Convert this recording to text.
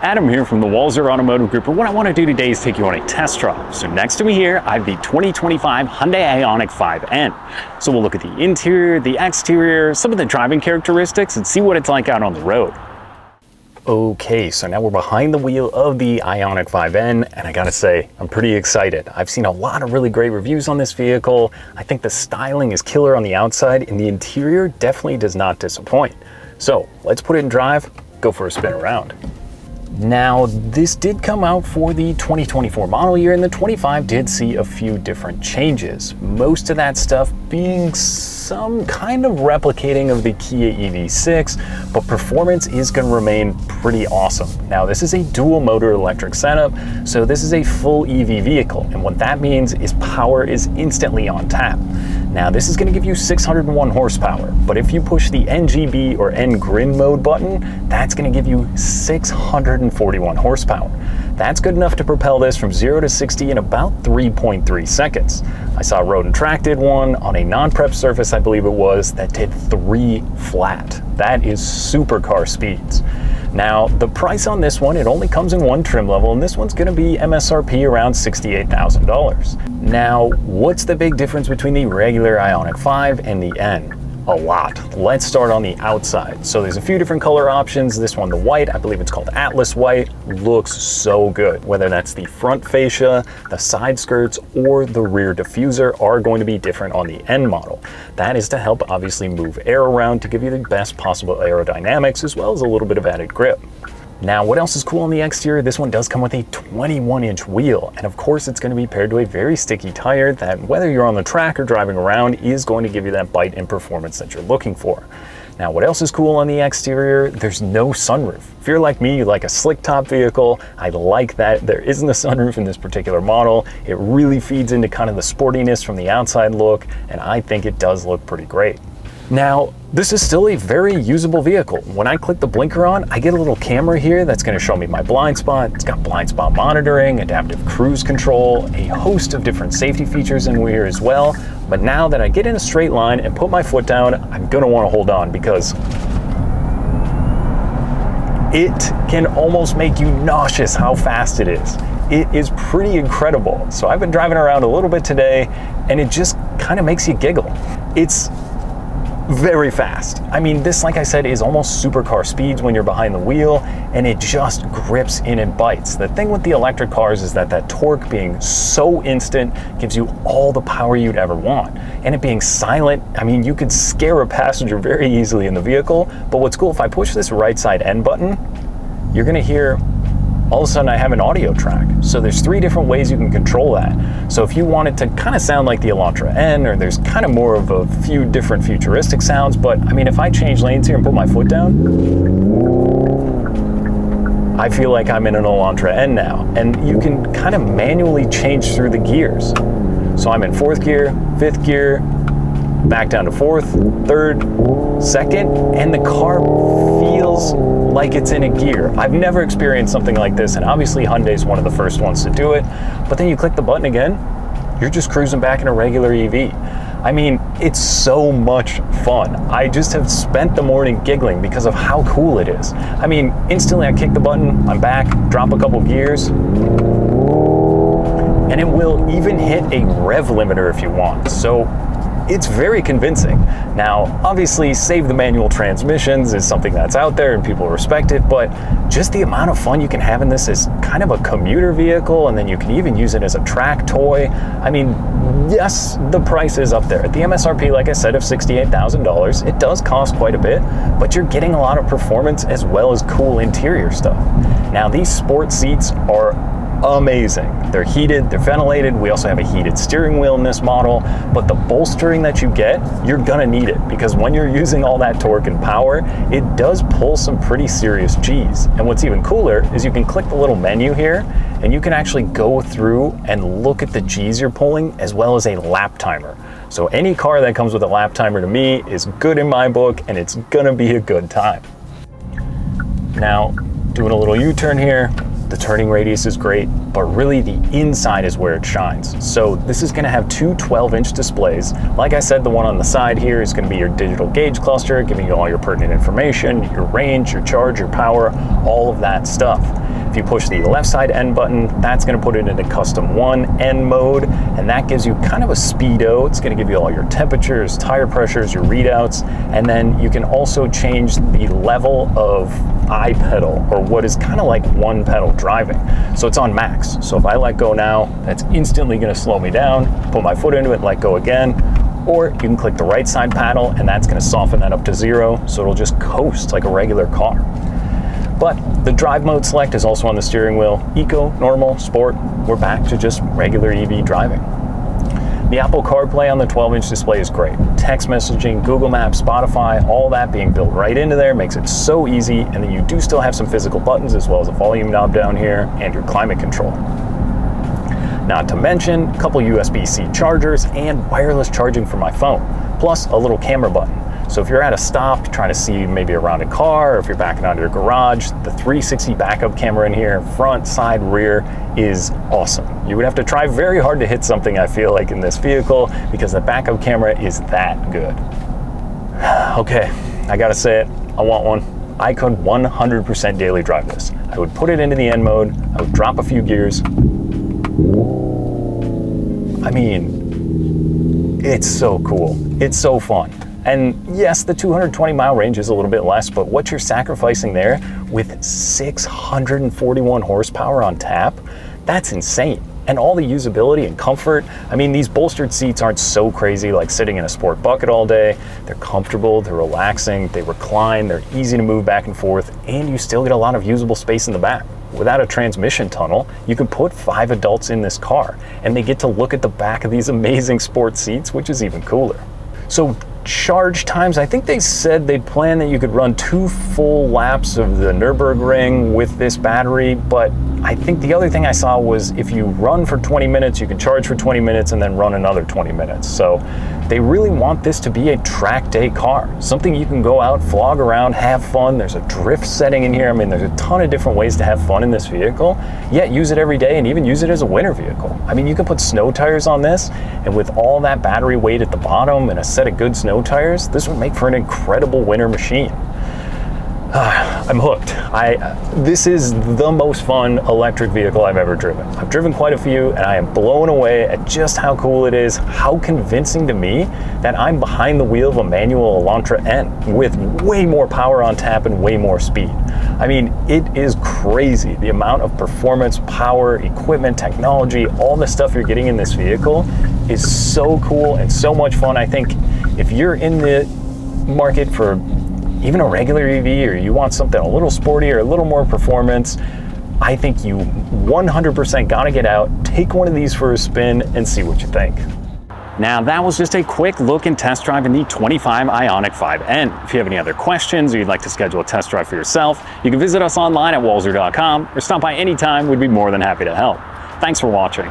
Adam here from the Walser Automotive Group, and what I want to do today is take you on a test drive. So next to me here, I have the 2025 Hyundai IONIQ 5N. So we'll look at the interior, the exterior, some of the driving characteristics, and see what it's like out on the road. Okay, so now we're behind the wheel of the IONIQ 5N, and I gotta say, I'm pretty excited. I've seen a lot of really great reviews on this vehicle. I think the styling is killer on the outside, and the interior definitely does not disappoint. So let's put it in drive, go for a spin around. Now, this did come out for the 2024 model year, and the 25 did see a few different changes. Most of that stuff being some kind of replicating of the Kia EV6, but performance is going to remain pretty awesome. Now, this is a dual motor electric setup, so this is a full EV vehicle, and what that means is power is instantly on tap. Now, this is going to give you 601 horsepower, but if you push the NGB or N-Grin mode button, that's going to give you 641 horsepower. That's good enough to propel this from 0 to 60 in about 3.3 seconds. I saw a Road and Track did one on a non-prep surface, I believe it was, that did 3 flat. That is supercar speeds. Now, the price on this one, it only comes in one trim level, and this one's going to be MSRP around $68,000. Now, what's the big difference between the regular IONIQ 5 and the N? A lot. Let's start on the outside. So there's a few different color options. This one, the white, I believe it's called Atlas White, looks so good. Whether that's the front fascia, the side skirts, or the rear diffuser are going to be different on the N model. That is to help obviously move air around to give you the best possible aerodynamics as well as a little bit of added grip. Now, what else is cool on the exterior? This one does come with a 21-inch wheel, and of course it's going to be paired to a very sticky tire that, whether you're on the track or driving around, is going to give you that bite and performance that you're looking for. Now, what else is cool on the exterior? There's no sunroof. If you're like me, you like a slick top vehicle, I like that. There isn't a sunroof in this particular model. It really feeds into kind of the sportiness from the outside look, and I think it does look pretty great. Now, this is still a very usable vehicle. When I click the blinker on, I get a little camera here that's going to show me my blind spot. It's got blind spot monitoring, adaptive cruise control, a host of different safety features in here as well. But now that I get in a straight line and put my foot down, I'm going to want to hold on because it can almost make you nauseous how fast it is. It is pretty incredible. So I've been driving around a little bit today, and it just kind of makes you giggle. It's very fast. I mean, this, like I said, is almost supercar speeds when you're behind the wheel, and it just grips in and bites. The thing with the electric cars is that torque being so instant gives you all the power you'd ever want. And it being silent, I mean, you could scare a passenger very easily in the vehicle. But what's cool, if I push this right side N button, you're gonna hear all of a sudden I have an audio track. So there's 3 different ways you can control that. So if you want it to kind of sound like the Elantra N, or there's kind of more of a few different futuristic sounds, but I mean, if I change lanes here and put my foot down, I feel like I'm in an Elantra N now. And you can kind of manually change through the gears. So I'm in 4th gear, 5th gear, back down to 4th, 3rd, 2nd, and the car feels like it's in a gear. I've never experienced something like this, and obviously Hyundai's one of the first ones to do it, but then you click the button again, you're just cruising back in a regular EV. I mean, it's so much fun. I just have spent the morning giggling because of how cool it is. I mean, instantly I kick the button, I'm back, drop a couple gears, and it will even hit a rev limiter if you want. So it's very convincing. Now, obviously, save the manual transmissions is something that's out there and people respect it, but just the amount of fun you can have in this is kind of a commuter vehicle, and then you can even use it as a track toy. I mean, yes, the price is up there. At the MSRP, like I said, of $68,000, it does cost quite a bit, but you're getting a lot of performance as well as cool interior stuff. Now, these sport seats are amazing. They're heated, they're ventilated. We also have a heated steering wheel in this model, but the bolstering that you get, you're gonna need it, because when you're using all that torque and power, it does pull some pretty serious G's. And what's even cooler is you can click the little menu here, and you can actually go through and look at the G's you're pulling, as well as a lap timer. So any car that comes with a lap timer to me is good in my book, and it's gonna be a good time. Now, doing a little U-turn here, the turning radius is great, but really the inside is where it shines. So this is gonna have 2 12-inch displays. Like I said, the one on the side here is gonna be your digital gauge cluster, giving you all your pertinent information, your range, your charge, your power, all of that stuff. you push the left side N button, that's going to put it into custom 1 N mode, and that gives you kind of a speedo. It's going to give you all your temperatures, tire pressures, your readouts, and then you can also change the level of I pedal, or what is kind of like one pedal driving. So it's on max. So if I let go now, that's instantly going to slow me down, put my foot into it, let go again. Or you can click the right side paddle and that's going to soften that up to 0, so it'll just coast like a regular car. But the drive mode select is also on the steering wheel. Eco, normal, sport, we're back to just regular EV driving. The Apple CarPlay on the 12-inch display is great. Text messaging, Google Maps, Spotify, all that being built right into there makes it so easy, and then you do still have some physical buttons as well as a volume knob down here and your climate control. Not to mention a couple USB-C chargers and wireless charging for my phone, plus a little camera button. So if you're at a stop trying to see maybe around a car, or if you're backing out of your garage, the 360 backup camera in here, front, side, rear, is awesome. You would have to try very hard to hit something, I feel like, in this vehicle, because the backup camera is that good. Okay, I gotta say it, I want one. I could 100% daily drive this. I would put it into the N mode, I would drop a few gears. I mean, it's so cool. It's so fun. And yes, the 220 mile range is a little bit less, but what you're sacrificing there with 641 horsepower on tap, that's insane. And all the usability and comfort. I mean, these bolstered seats aren't so crazy like sitting in a sport bucket all day. They're comfortable, they're relaxing, they recline, they're easy to move back and forth, and you still get a lot of usable space in the back. Without a transmission tunnel, you can put 5 adults in this car, and they get to look at the back of these amazing sport seats, which is even cooler. So charge times, I think they said they planned that you could run 2 full laps of the Nürburgring with this battery, but I think the other thing I saw was if you run for 20 minutes, you can charge for 20 minutes and then run another 20 minutes. So they really want this to be a track day car, something you can go out, vlog around, have fun. There's a drift setting in here. I mean, there's a ton of different ways to have fun in this vehicle, yet use it every day and even use it as a winter vehicle. I mean, you can put snow tires on this, and with all that battery weight at the bottom and a set of good snow tires, this would make for an incredible winter machine. I'm hooked. This is the most fun electric vehicle I've ever driven. I've driven quite a few, and I am blown away at just how cool it is, how convincing to me that I'm behind the wheel of a manual Elantra N with way more power on tap and way more speed. I mean, it is crazy the amount of performance, power, equipment, technology, all the stuff you're getting in this vehicle is so cool and so much fun. I think if you're in the market for even a regular EV, or you want something a little sportier, a little more performance, I think you 100% gotta get out, take one of these for a spin, and see what you think. Now that was just a quick look and test drive in the 25 IONIQ 5N. If you have any other questions or you'd like to schedule a test drive for yourself, you can visit us online at walser.com or stop by anytime. We'd be more than happy to help. Thanks for watching.